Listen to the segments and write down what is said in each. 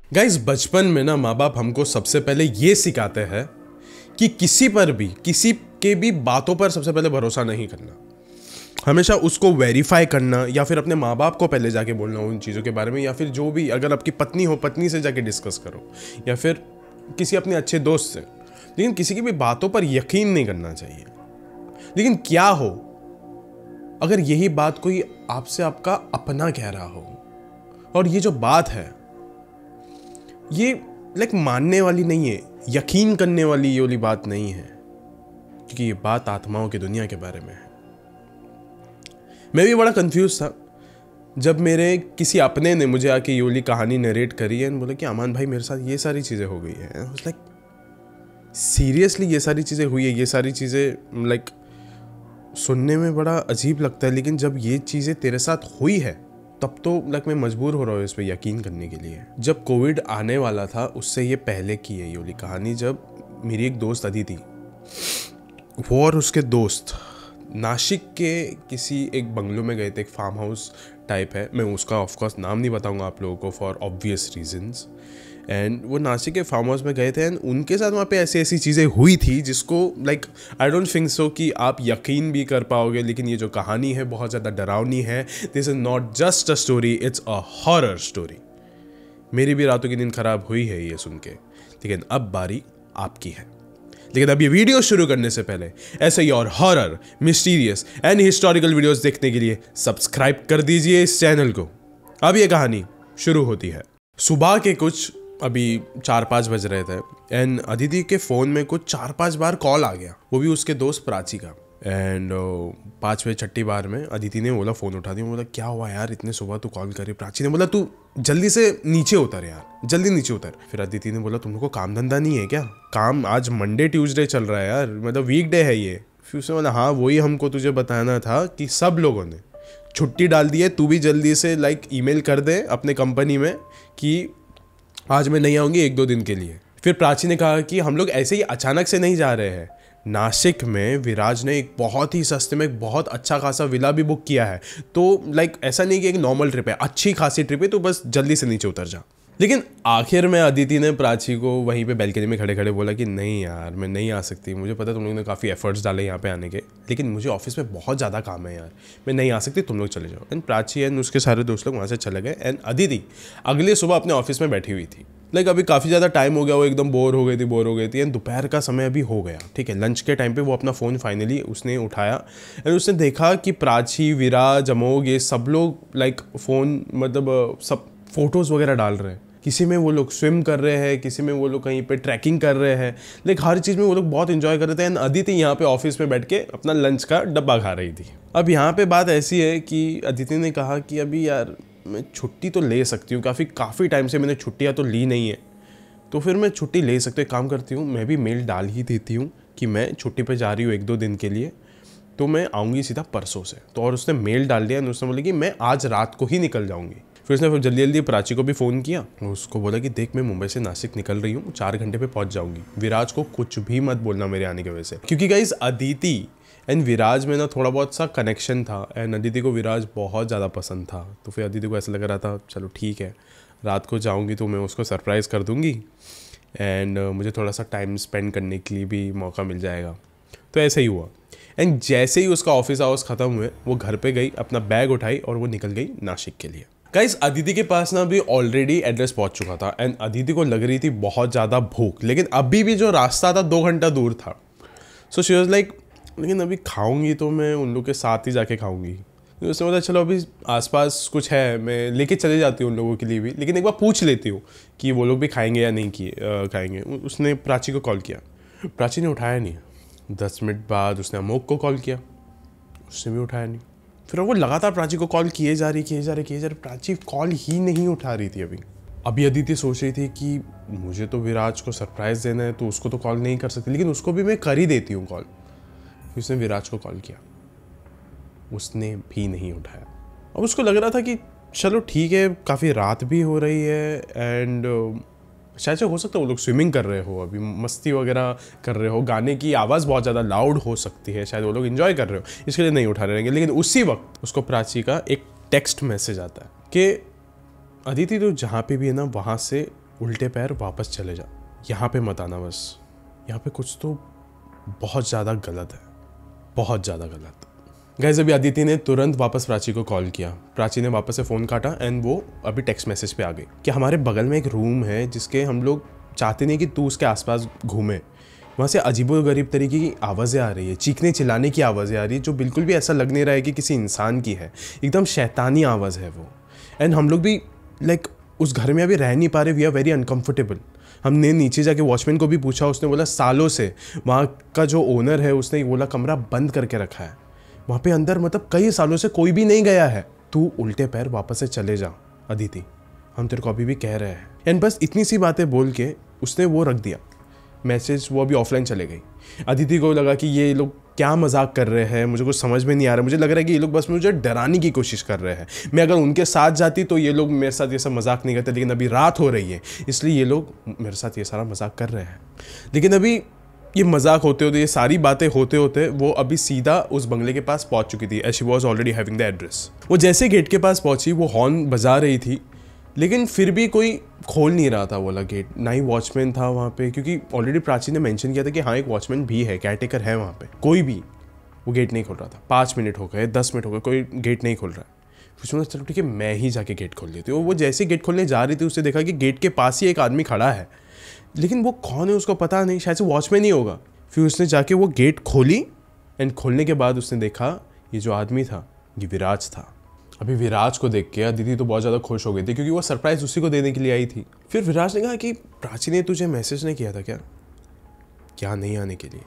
Guys, बचपन में ना माँ बाप हमको सबसे पहले ये सिखाते हैं कि किसी पर भी, किसी के भी बातों पर सबसे पहले भरोसा नहीं करना। हमेशा उसको वेरीफाई करना, या फिर अपने माँ बाप को पहले जाके बोलना उन चीज़ों के बारे में, या फिर जो भी, अगर आपकी पत्नी हो, पत्नी से जाके डिस्कस करो, या फिर किसी अपने अच्छे दोस्त से। लेकिन किसी की भी बातों पर यकीन नहीं करना चाहिए। लेकिन क्या हो अगर यही बात कोई आपसे आपका अपना कह रहा हो, और ये जो बात है ये मानने वाली नहीं है, यकीन करने वाली ये वाली बात नहीं है, क्योंकि ये बात आत्माओं की दुनिया के बारे में है। मैं भी बड़ा कंफ्यूज था जब मेरे किसी अपने ने मुझे आके ये वाली कहानी नरेट करी है, बोला कि अमान भाई मेरे साथ ये सारी चीज़ें हो गई है। लाइक सीरियसली ये सारी चीज़ें हुई है, ये सारी चीज़ें सुनने में बड़ा अजीब लगता है, लेकिन जब ये चीज़ें तेरे साथ हुई है तब तो मैं मजबूर हो रहा हूँ इस पर यकीन करने के लिए। जब कोविड आने वाला था उससे ये पहले की है ये वाली कहानी। जब मेरी एक दोस्त अदिति, वो और उसके दोस्त नासिक के किसी एक बंगलो में गए थे, एक फार्म हाउस टाइप है, मैं उसका ऑफकोर्स नाम नहीं बताऊंगा आप लोगों को फॉर ऑब्वियस रीजंस। एंड वो नासिक के फार्म हाउस में गए थे एंड उनके साथ वहाँ पे ऐसी ऐसी चीज़ें हुई थी जिसको आई डोंट थिंक सो कि आप यकीन भी कर पाओगे। लेकिन ये जो कहानी है बहुत ज़्यादा डरावनी है। This is not just a story, it's a horror story. मेरी भी रातों की नींद खराब हुई है ये सुन के, लेकिन अब बारी आपकी है। लेकिन अब ये वीडियो शुरू करने से पहले ऐसे ही और horror, mysterious and historical videos देखने के लिए सब्सक्राइब कर दीजिए इस चैनल को। अब ये कहानी शुरू होती है। सुबह के कुछ अभी 4-5 बज रहे थे एंड अदिति के फ़ोन में कुछ 4-5 बार कॉल आ गया, वो भी उसके दोस्त प्राची का। एंड 5वें 6ठी बार में अदिति ने बोला, फ़ोन उठा दिया, बोला क्या हुआ यार इतने सुबह तू कॉल करे। प्राची ने बोला तू जल्दी से नीचे उतर यार, जल्दी नीचे उतर। फिर अदिति ने बोला तुम लोग को काम धंधा नहीं है क्या? काम आज मंडे ट्यूसडे चल रहा है यार, मतलब वीकडे है ये। फिर उसने बोला हाँ वही हमको तुझे बताना था कि सब लोगों ने छुट्टी डाल दी है, तू भी जल्दी से ईमेल कर दे अपने कंपनी में कि आज मैं नहीं आऊँगी 1-2 दिन के लिए। फिर प्राची ने कहा कि हम लोग ऐसे ही अचानक से नहीं जा रहे हैं, नासिक में विराज ने एक बहुत ही सस्ते में एक बहुत अच्छा खासा विला भी बुक किया है। तो ऐसा नहीं कि एक नॉर्मल ट्रिप है, अच्छी खासी ट्रिप है, तो बस जल्दी से नीचे उतर जा। लेकिन आखिर में अदिति ने प्राची को वहीं पे बैल्कनी में खड़े खड़े बोला कि नहीं यार मैं नहीं आ सकती, मुझे पता तुम लोगों ने काफ़ी एफर्ट्स डाले यहाँ पे आने के, लेकिन मुझे ऑफिस में बहुत ज़्यादा काम है यार, मैं नहीं आ सकती, तुम लोग चले जाओ। एंड प्राची एंड उसके सारे दोस्त लोग वहाँ से चले गए एंड अदिति अगले सुबह अपने ऑफिस में बैठी हुई थी। अभी काफ़ी ज़्यादा टाइम हो गया, वो एकदम बोर हो गई थी एंड दोपहर का समय अभी हो गया, ठीक है। लंच के टाइम पे वो अपना फ़ोन फाइनली उसने उठाया एंड उसने देखा कि प्राची, विराज, अमोघ ये सब लोग फ़ोन सब फोटोज़ वगैरह डाल रहे हैं। किसी में वो लोग स्विम कर रहे हैं, किसी में वो लोग कहीं पे ट्रैकिंग कर रहे हैं, हर चीज़ में वो लोग बहुत एंजॉय कर रहे थे एंड अदिति यहाँ पे ऑफिस में बैठ के अपना लंच का डब्बा खा रही थी। अब यहाँ पे बात ऐसी है कि अदिति ने कहा कि अभी यार मैं छुट्टी तो ले सकती हूँ, काफ़ी टाइम से मैंने छुट्टियाँ तो ली नहीं है, तो फिर मैं छुट्टी ले सकती हूँ। काम करती हूँ, मैं भी मेल डाल ही देती हूँ कि मैं छुट्टी पे जा रही हूँ 1-2 दिन के लिए, तो मैं आऊँगी सीधा परसों से। तो और उसने मेल डाल दिया, उसने बोला कि मैं आज रात को ही निकल जाऊँगी। फिर उसने जल्दी जल्दी प्राची को भी फ़ोन किया, उसको बोला कि देख मैं मुंबई से नासिक निकल रही हूँ, 4 घंटे पे पहुँच जाऊँगी, विराज को कुछ भी मत बोलना मेरे आने की वजह से। क्योंकि गाइस अदिति एंड विराज में ना थोड़ा बहुत सा कनेक्शन था एंड अदिति को विराज बहुत ज़्यादा पसंद था। तो फिर अदिति को ऐसा लग रहा था चलो ठीक है, रात को जाऊँगी तो मैं उसको सरप्राइज़ कर दूँगी एंड मुझे थोड़ा सा टाइम स्पेंड करने के लिए भी मौका मिल जाएगा। तो ऐसे ही हुआ एंड जैसे ही उसका ऑफिस आवर्स ख़त्म हुए वो घर पे गई, अपना बैग उठाई और वो निकल गई नासिक के लिए। गाइस अदिति के पास ना अभी ऑलरेडी एड्रेस पहुंच चुका था एंड अदिति को लग रही थी बहुत ज़्यादा भूख, लेकिन अभी भी जो रास्ता था 2 घंटा दूर था। सो शी वाज लाइक लेकिन अभी खाऊंगी तो मैं उन लोग के साथ ही जाके खाऊंगी। तो उसने बोला चलो अभी आसपास कुछ है, मैं लेके चले जाती हूँ उन लोगों के लिए भी, लेकिन एक बार पूछ लेती हूँ कि वो लोग भी खाएंगे या नहीं खाएंगे। उसने प्राची को कॉल किया, प्राची ने उठाया नहीं। 10 मिनट बाद उसने अमोघ को कॉल किया, उसने भी उठाया नहीं। फिर वो लगातार प्राची को कॉल किए जा रही, प्राची कॉल ही नहीं उठा रही थी। अभी अदिति सोच रही थी कि मुझे तो विराज को सरप्राइज़ देना है तो उसको तो कॉल नहीं कर सकती, लेकिन उसको भी मैं कर ही देती हूँ कॉल। फिर उसने विराज को कॉल किया, उसने भी नहीं उठाया। अब उसको लग रहा था कि चलो ठीक है, काफ़ी रात भी हो रही है एंड शायद से हो सकता है वो लोग स्विमिंग कर रहे हो, अभी मस्ती वगैरह कर रहे हो, गाने की आवाज़ बहुत ज़्यादा लाउड हो सकती है, शायद वो लोग एंजॉय कर रहे हो, इसके लिए नहीं उठा रहे रहेंगे। लेकिन उसी वक्त उसको प्राची का एक टेक्स्ट मैसेज आता है कि अदिति तो जहाँ पे भी है ना वहाँ से उल्टे पैर वापस चले जा, यहाँ पे मत आना बस, यहाँ पे कुछ तो बहुत ज़्यादा गलत है, बहुत ज़्यादा गलत। गाइस अभी अदिति ने तुरंत वापस प्राची को कॉल किया, प्राची ने वापस से फ़ोन काटा एंड वो अभी टेक्स्ट मैसेज पे आ गई कि हमारे बगल में एक रूम है जिसके हम लोग चाहते नहीं कि तू उसके आसपास घूमे, वहाँ से अजीबोगरीब तरीके की आवाज़ें आ रही है, चीखने चिल्लाने की आवाज़ें आ रही है जो बिल्कुल भी ऐसा लग नहीं रहा है कि किसी इंसान की है, एकदम शैतानी आवाज़ है वो। एंड हम लोग भी लाइक उस घर में अभी रह नहीं पा रहे, वी आर वेरी अनकम्फर्टेबल। हमने नीचे जाके वॉचमैन को भी पूछा, उसने बोला सालों से वहाँ का जो ओनर है उसने बोला कमरा बंद करके रखा है, वहाँ पे अंदर मतलब कई सालों से कोई भी नहीं गया है। तू उल्टे पैर वापस से चले जा अदिति, हम तेरे को अभी भी कह रहे हैं। एंड बस इतनी सी बातें बोल के उसने वो रख दिया मैसेज, वो अभी ऑफलाइन चले गई। अदिति को लगा कि ये लोग क्या मजाक कर रहे हैं, मुझे कुछ समझ में नहीं आ रहा, मुझे लग रहा है कि ये लोग बस मुझे डराने की कोशिश कर रहे हैं। मैं अगर उनके साथ जाती तो ये लोग मेरे साथ ये सब मजाक नहीं करते, लेकिन अभी रात हो रही है इसलिए ये लोग मेरे साथ ये सारा मजाक कर रहे हैं। लेकिन अभी ये मजाक होते होते, ये सारी बातें होते होते वो अभी सीधा उस बंगले के पास पहुंच चुकी थी। She was already having the address. वो जैसे गेट के पास पहुंची वो हॉर्न बजा रही थी, लेकिन फिर भी कोई खोल नहीं रहा था वाला गेट, ना ही वॉचमैन था वहाँ पे, क्योंकि ऑलरेडी प्राची ने मेंशन किया था कि हाँ एक वॉचमैन भी है, केयरटेकर है वहाँ पे, कोई भी वो गेट नहीं खोल रहा था। 5 मिनट हो गए, 10 मिनट हो गए, कोई गेट नहीं खोल रहा है। फिर सोचा चलो ठीक है मैं ही जाके गेट खोल लेती हूँ। वो जैसे गेट खोलने जा रही थी उसने देखा कि गेट के पास ही एक आदमी खड़ा है, लेकिन वो कौन है उसको पता नहीं, शायद से वॉचमैन ही होगा। फिर उसने जाके वो गेट खोली एंड खोलने के बाद उसने देखा ये जो आदमी था ये विराज था। अभी विराज को देख के अदिति तो बहुत ज़्यादा खुश हो गई थी, क्योंकि वो सरप्राइज उसी को देने के लिए आई थी। फिर विराज ने कहा कि प्राची ने तुझे मैसेज नहीं किया था क्या नहीं आने के लिए?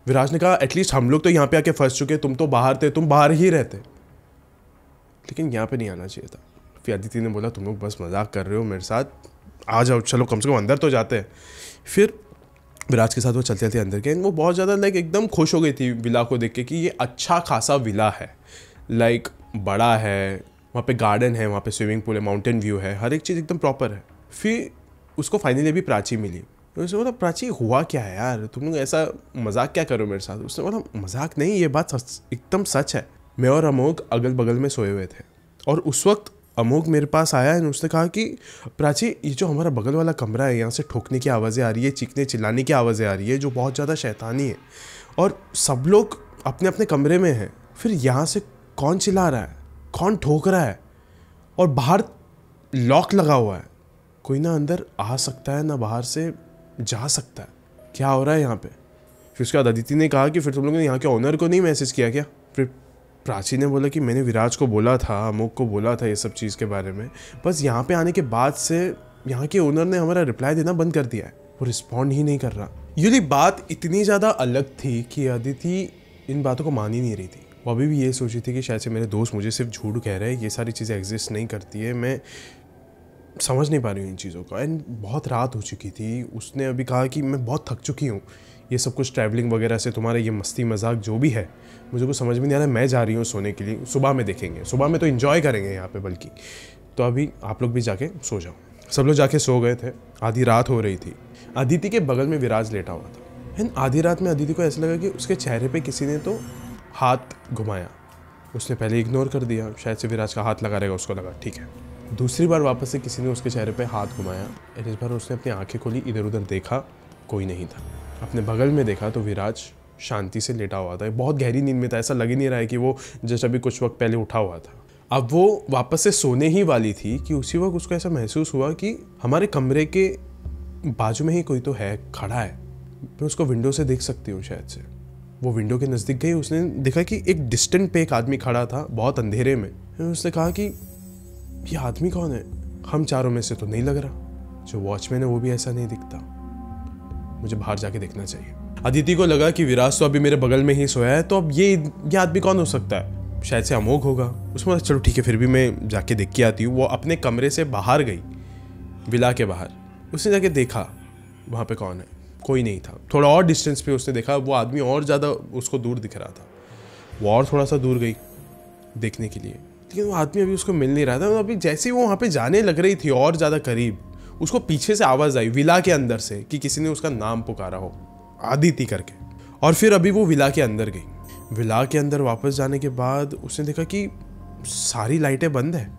विराज ने कहा एटलीस्ट हम लोग तो यहाँ पे आके फंस चुके, तुम तो बाहर थे, तुम बाहर ही रहते, लेकिन यहाँ पे नहीं आना चाहिए था। फिर अदिति ने बोला तुम लोग बस मजाक कर रहे हो मेरे साथ, आ जाओ चलो कम से कम अंदर तो जाते हैं। फिर विराज के साथ वो चलते चलते अंदर गए। वो बहुत ज़्यादा लाइक एकदम खुश हो गई थी विला को देख के कि ये अच्छा खासा विला है, लाइक बड़ा है, वहाँ पे गार्डन है, वहाँ पे स्विमिंग पूल है, माउंटेन व्यू है, हर एक चीज़ एकदम प्रॉपर है। फिर उसको फाइनली अभी प्राची मिली। उसने बोला प्राची हुआ क्या है यार, तुम लोग ऐसा मजाक क्या करो मेरे साथ? उसने बोला मजाक नहीं, ये बात एकदम सच है। मैं और अमोघ अगल बगल में सोए हुए थे और उस वक्त अमोघ मेरे पास आया और उसने कहा कि प्राची ये जो हमारा बगल वाला कमरा है यहाँ से ठोकने की आवाज़ें आ रही है, चीखने चिल्लाने की आवाज़ें आ रही है जो बहुत ज़्यादा शैतानी है, और सब लोग अपने अपने कमरे में हैं। फिर यहाँ से कौन चिल्ला रहा है, कौन ठोक रहा है, और बाहर लॉक लगा हुआ है, कोई ना अंदर आ सकता है ना बाहर से जा सकता है, क्या हो रहा है यहाँ पे? फिर उसके बाद अदिति ने कहा कि फिर तुम लोगों ने यहाँ के ओनर को नहीं मैसेज किया क्या? फिर प्राची ने बोला कि मैंने विराज को बोला था, अमोघ को बोला था ये सब चीज़ के बारे में, बस यहाँ पे आने के बाद से यहाँ के ओनर ने हमारा रिप्लाई देना बंद कर दिया है, वो रिस्पॉन्ड ही नहीं कर रहा। ये बात इतनी ज़्यादा अलग थी कि अदिति इन बातों को मान ही नहीं रही थी। वो अभी भी ये सोच रही थी कि शायद से मेरे दोस्त मुझे सिर्फ झूठ कह रहे हैं, ये सारी चीज़ें एग्जिस्ट नहीं करती है, मैं समझ नहीं पा रही हूँ इन चीज़ों का। एंड बहुत रात हो चुकी थी। उसने अभी कहा कि मैं बहुत थक चुकी हूँ, ये सब कुछ ट्रैवलिंग वगैरह से, तुम्हारा ये मस्ती मजाक जो भी है मुझे को समझ में नहीं आ रहा है, मैं जा रही हूँ सोने के लिए, सुबह में देखेंगे, सुबह में तो इन्जॉय करेंगे यहाँ पे बल्कि, तो अभी आप लोग भी जाके सो जाओ। सब लोग जाके सो गए थे। आधी रात हो रही थी। अदिति के बगल में विराज लेटा हुआ था। एंड आधी रात में अदिति को ऐसा लगा कि उसके चेहरे पर किसी ने तो हाथ घुमाया। उसने पहले इग्नोर कर दिया, शायद से विराज का हाथ लगा रहेगा, उसको लगा ठीक है। दूसरी बार वापस से किसी ने उसके चेहरे पे हाथ घुमाया। इस बार उसने अपनी आंखें खोली, इधर उधर देखा, कोई नहीं था। अपने बगल में देखा तो विराज शांति से लेटा हुआ था, बहुत गहरी नींद में था, ऐसा लग ही नहीं रहा है कि वो जस्ट अभी कुछ वक्त पहले उठा हुआ था। अब वो वापस से सोने ही वाली थी कि उसी वक्त उसको ऐसा महसूस हुआ कि हमारे कमरे के बाजू में ही कोई तो है, खड़ा है, मैं उसको विंडो से देख सकती हूँ शायद से। वो विंडो के नज़दीक गई, उसने देखा कि एक डिस्टेंट पे एक आदमी खड़ा था बहुत अंधेरे में। उसने कहा कि ये आदमी कौन है? हम चारों में से तो नहीं लग रहा, जो वॉचमैन है वो भी ऐसा नहीं दिखता, मुझे बाहर जाके देखना चाहिए। अदिति को लगा कि विराज तो अभी मेरे बगल में ही सोया है, तो अब ये आदमी कौन हो सकता है? शायद से अमोघ होगा। उसमें चलो ठीक है, फिर भी मैं जाके देख के आती हूँ। वो अपने कमरे से बाहर गई, विला के बाहर। उसने जाके देखा वहाँ पे कौन है, कोई नहीं था। थोड़ा और डिस्टेंस पे उसने देखा, वो आदमी और ज़्यादा उसको दूर दिख रहा था। वो और थोड़ा सा दूर गई देखने के लिए, लेकिन वो आदमी अभी उसको मिल नहीं रहा था। अभी जैसे ही वो वहाँ पे जाने लग रही थी और ज़्यादा करीब, उसको पीछे से आवाज़ आई विला के अंदर से कि किसी ने उसका नाम पुकारा हो, आदिति करके। और फिर अभी वो विला के अंदर गई। विला के अंदर वापस जाने के बाद उसने देखा कि सारी लाइटें बंद है,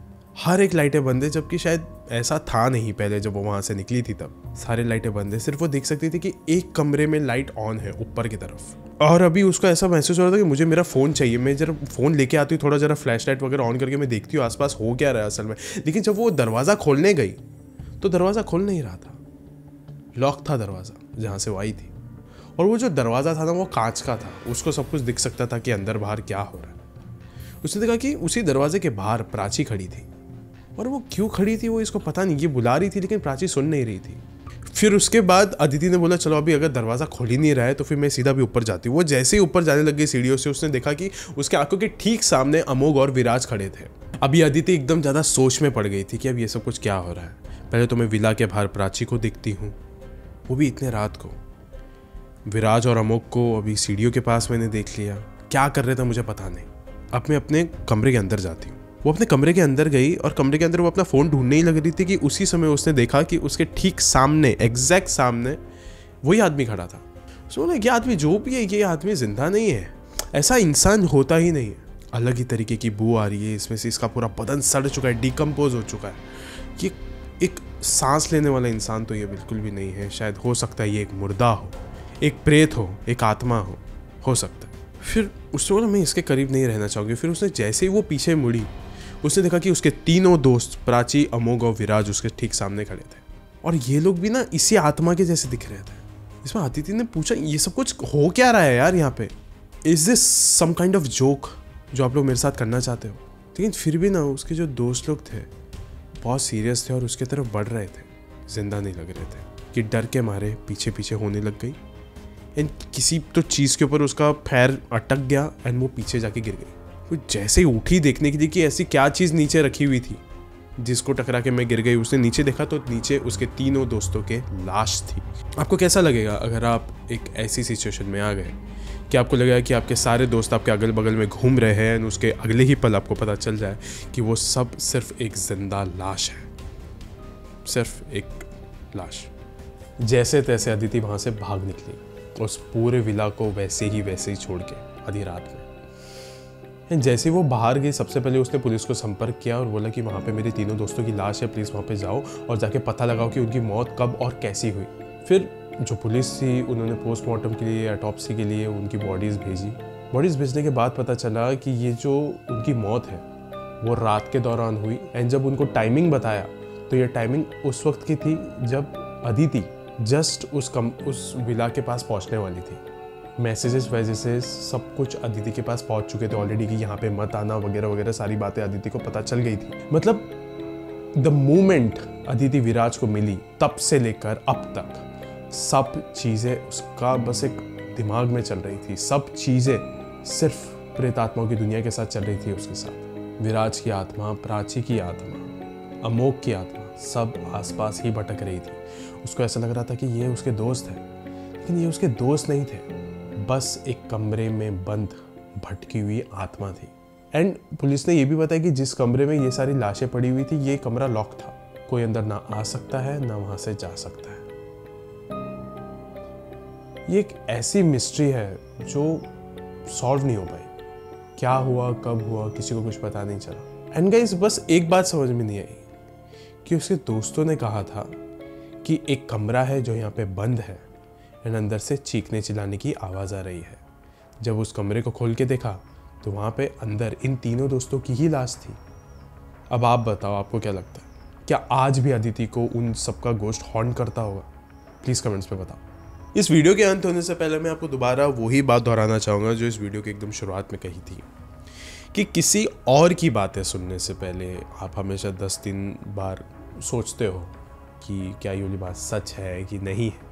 हर एक लाइटें बंद है, जबकि शायद ऐसा था नहीं पहले जब वो वहाँ से निकली थी तब। सारी लाइटें बंद है, सिर्फ वो देख सकती थी कि एक कमरे में लाइट ऑन है ऊपर की तरफ। और अभी उसको ऐसा महसूस हो रहा था कि मुझे मेरा फ़ोन चाहिए, मैं जरा फ़ोन लेके आती हूँ, थोड़ा जरा फ्लैश लाइट वगैरह ऑन करके मैं देखती हूँ आसपास हो क्या रहा है असल में। लेकिन जब वो दरवाज़ा खोलने गई तो दरवाज़ा खुल नहीं रहा था, लॉक था दरवाज़ा जहाँ से वो आई थी। और वो जो दरवाज़ा था ना वो कांच का था, उसको सब कुछ दिख सकता था कि अंदर बाहर क्या हो रहा है। उसने देखा कि उसी दरवाजे के बाहर प्राची खड़ी थी, और वो क्यों खड़ी थी वो इसको पता नहीं, ये बुला रही थी लेकिन प्राची सुन नहीं रही थी। फिर उसके बाद अदिति ने बोला चलो अभी अगर दरवाज़ा खोल ही नहीं रहा है तो फिर मैं सीधा भी ऊपर जाती हूँ। वो जैसे ही ऊपर जाने लग गई सीढ़ियों से, उसने देखा कि उसके आंखों के ठीक सामने अमोघ और विराज खड़े थे। अभी अदिति एकदम ज़्यादा सोच में पड़ गई थी कि अब ये सब कुछ क्या हो रहा है। पहले तो मैं विला के बाहर प्राची को देखती हूँ, वो भी इतने रात को। विराज और अमोघ को अभी सीढ़ियों के पास मैंने देख लिया, क्या कर रहे थे मुझे पता नहीं। अब मैं अपने कमरे के अंदर जाती हूँ। वो अपने कमरे के अंदर गई और कमरे के अंदर वो अपना फ़ोन ढूंढने ही लग रही थी कि उसी समय उसने देखा कि उसके ठीक सामने, एग्जैक्ट सामने वही आदमी खड़ा था। सुनो, ये आदमी जो भी है, ये आदमी जिंदा नहीं है, ऐसा इंसान होता ही नहीं है। अलग ही तरीके की बू आ रही है इसमें से, इसका पूरा बदन सड़ चुका है, डिकम्पोज हो चुका है। ये एक सांस लेने वाला इंसान तो ये बिल्कुल भी नहीं है। शायद हो सकता है ये एक मुर्दा हो, एक प्रेत हो, एक आत्मा हो सकता है। फिर उसने बोला मैं इसके करीब नहीं रहना चाहूँगी। फिर उसने जैसे ही वो पीछे मुड़ी, उसने देखा कि उसके तीनों दोस्त प्राची, अमोघ और विराज उसके ठीक सामने खड़े थे, और ये लोग भी ना इसी आत्मा के जैसे दिख रहे थे। इसमें अदिति ने पूछा ये सब कुछ हो क्या रहा है यार यहाँ पे, is this some kind of joke जो आप लोग मेरे साथ करना चाहते हो। लेकिन फिर भी ना उसके जो दोस्त लोग थे बहुत सीरियस थे और उसके तरफ बढ़ रहे थे, जिंदा नहीं लग रहे थे, कि डर के मारे पीछे पीछे होने लग गई। एंड किसी तो चीज़ के ऊपर उसका पैर अटक गया एंड वो पीछे जाके गिर गई। वो जैसे ही उठी देखने के लिए कि ऐसी क्या चीज़ नीचे रखी हुई थी जिसको टकरा के मैं गिर गई, उसने नीचे देखा तो नीचे उसके तीनों दोस्तों के लाश थी। आपको कैसा लगेगा अगर आप एक ऐसी सिचुएशन में आ गए कि आपको लगेगा कि आपके सारे दोस्त आपके अगल बगल में घूम रहे हैं और उसके अगले ही पल आपको पता चल जाए कि वो सब सिर्फ एक जिंदा लाश है, सिर्फ एक लाश। जैसे तैसे अदिति वहाँ से भाग निकली उस पूरे विला को वैसे ही छोड़ के आधी रात में। जैसे वो बाहर गई सबसे पहले उसने पुलिस को संपर्क किया और बोला कि वहाँ पे मेरे तीनों दोस्तों की लाश है, प्लीज़ वहाँ पे जाओ और जाके पता लगाओ कि उनकी मौत कब और कैसी हुई। फिर जो पुलिस थी उन्होंने पोस्टमार्टम के लिए, ऑटोप्सी के लिए उनकी बॉडीज़ भेजी। बॉडीज़ भेजने के बाद पता चला कि ये जो उनकी मौत है वो रात के दौरान हुई। एंड जब उनको टाइमिंग बताया तो ये टाइमिंग उस वक्त की थी जब अदिति जस्ट उस विला के पास पहुँचने वाली थी। मैसेजेस वैसेजेस सब कुछ अदिति के पास पहुंच चुके थे ऑलरेडी कि यहाँ पे मत आना वगैरह वगैरह, सारी बातें अदिति को पता चल गई थी। मतलब द मोमेंट अदिति विराज को मिली तब से लेकर अब तक सब चीज़ें उसका बस एक दिमाग में चल रही थी। सब चीज़ें सिर्फ प्रेतात्माओं की दुनिया के साथ चल रही थी उसके साथ। विराज की आत्मा, प्राची की आत्मा, अमोघ की आत्मा सब आसपास ही भटक रही थी। उसको ऐसा लग रहा था कि ये उसके दोस्त हैं, लेकिन ये उसके दोस्त नहीं थे, बस एक कमरे में बंद भटकी हुई आत्मा थी। एंड पुलिस ने यह भी बताया कि जिस कमरे में ये सारी लाशें पड़ी हुई थी ये कमरा लॉक था, कोई अंदर ना आ सकता है ना वहां से जा सकता है। ये एक ऐसी मिस्ट्री है जो सॉल्व नहीं हो पाई। क्या हुआ, कब हुआ, किसी को कुछ पता नहीं चला। एंड गाइस बस एक बात समझ में नहीं आई कि उसके दोस्तों ने कहा था कि एक कमरा है जो यहाँ पे बंद है एंड अंदर से चीखने चिल्लाने की आवाज़ आ रही है। जब उस कमरे को खोल के देखा तो वहाँ पे अंदर इन तीनों दोस्तों की ही लाश थी। अब आप बताओ आपको क्या लगता है, क्या आज भी अदिति को उन सबका गोश्ट हॉन्ट करता होगा? प्लीज़ कमेंट्स पे बताओ। इस वीडियो के अंत होने से पहले मैं आपको दोबारा वही बात दोहराना चाहूँगा जो इस वीडियो की एकदम शुरुआत में कही थी कि किसी और की बातें सुनने से पहले आप हमेशा 10-3 बार सोचते हो कि क्या ये वाली बात सच है कि नहीं है।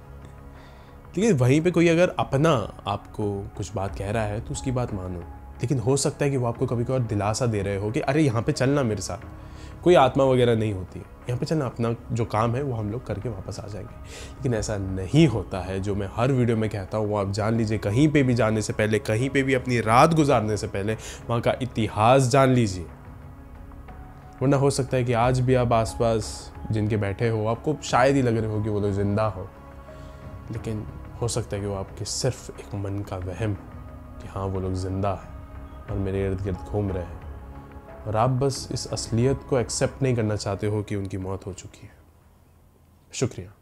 लेकिन वहीं पे कोई अगर अपना आपको कुछ बात कह रहा है तो उसकी बात मानो। लेकिन हो सकता है कि वो आपको कभी कभार दिलासा दे रहे हो कि अरे यहाँ पे चलना मेरे साथ, कोई आत्मा वगैरह नहीं होती है, यहाँ पे चलना, अपना जो काम है वो हम लोग करके वापस आ जाएंगे। लेकिन ऐसा नहीं होता है जो मैं हर वीडियो में कहता हूँ। वो आप जान लीजिए, कहीं पे भी जाने से पहले, कहीं पे भी अपनी रात गुजारने से पहले वहाँ का इतिहास जान लीजिए। वरना हो सकता है कि आज भी आप आसपास जिनके बैठे हो आपको शायद ही लग रहे हो कि वो लोग जिंदा हो, लेकिन हो सकता है कि वो आपके सिर्फ एक मन का वहम कि हाँ वो लोग जिंदा है और मेरे इर्द गिर्द घूम रहे हैं और आप बस इस असलियत को एक्सेप्ट नहीं करना चाहते हो कि उनकी मौत हो चुकी है। शुक्रिया।